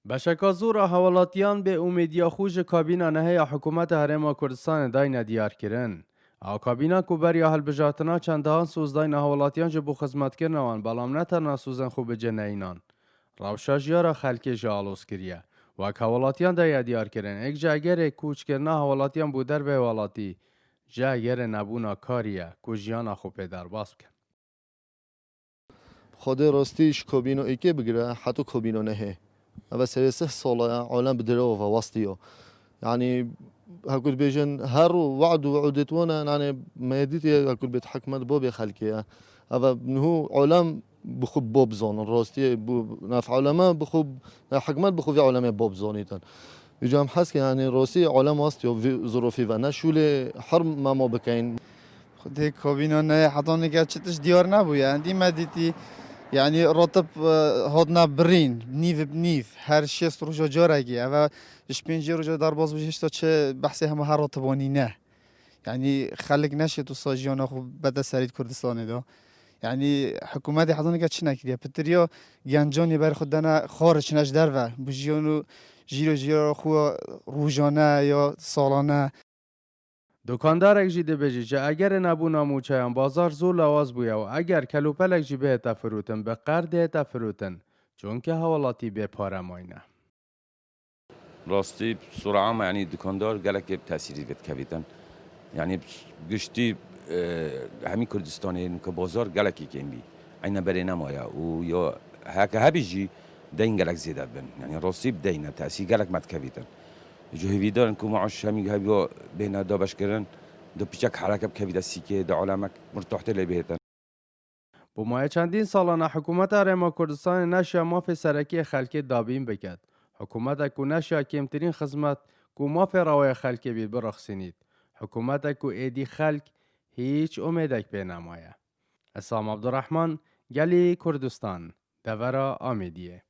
بشکا زورا حوالاتیان به امیدیا خوش کابینا نهیا حکومت هرما کردستان داین دیار کرن. او کابینا کو بریا هل بجاتنا چندان سوزداین حوالاتیان جبو خدمت کرنوان بلام نترنا سوزن خوب جنینان. روشا جیارا خلکی جالوس کریه. و حوالاتیان دایا دیار کرن. اک جاگر کوچ کرنا حوالاتیان بودر به حوالاتی. جاگر نبونا کاریه کو جیانا خوب در باز کن. خود راستیش کابینو ایکی بگیره حتی کابینو نهه. و سه ساله عالم بدره و واسطیو. يعني هكول بيجن هر وعد وعدتونا يعني ما يديتي هكول بيت حكمت بوب خلكي هذا منه علم بخوب بوب زون الراستي ناف علماء بخوب حكمت بخوب علماء بوب زونيتن يجام حس يعني روسي علم واستيو ظروفي و نشول حرم ما بكين خدي كابينو نه حتى نگه چتش دیار نبود یعنی مدیتی یعنی راتب هادنا برین نیو بنیف هر شیست روزا جارگی و پنج روزا در باز بجش تا چه بحثی همه هر راتبانی نه یعنی خلق نشه تو ساجیانا خوب بده سرید کردستان دا یعنی حکومت حتى نگه چی نکردیه پتریا گنجانی بر خود دنا خارج نش در و بجیانو جیرو خو روزانه یا سالانه دکاندارک جی دبیجی که اگر نبونا موچهان بازار زور لواز بویا و اگر کلوپلک جی به تفروتن به قرد تفروتن چون که حوالاتی به پاره ماینه. راستی سرعه يعني دكاندار قالك بتأثيري بتكفيتن يعني قشتي همين كردستاني كبازار قالك يكيمبي عنا برينا مايا ويا هكا هبيجي دين قالك زيادة بن يعني راستی بدينا تأثير قالك ما تكفيتن جوهيدار انكو معش همين هبيو بين دابش كرن دو بيچك حركة بكفيت السيكه دا عالمك مرتاحت لی بهتن. با ماه چندین سالانه حکومت هرما کردستان نشیا ماف سرکی خلکی دابین بکد. حکومت کو نشیا کمترین خدمت کو ماف روای خلکی بید برخصینید. حکومت کو ایدی خلک هیچ امیدک به نمایه. اسلام عبدالرحمن گلی کردستان دورا آمیدیه.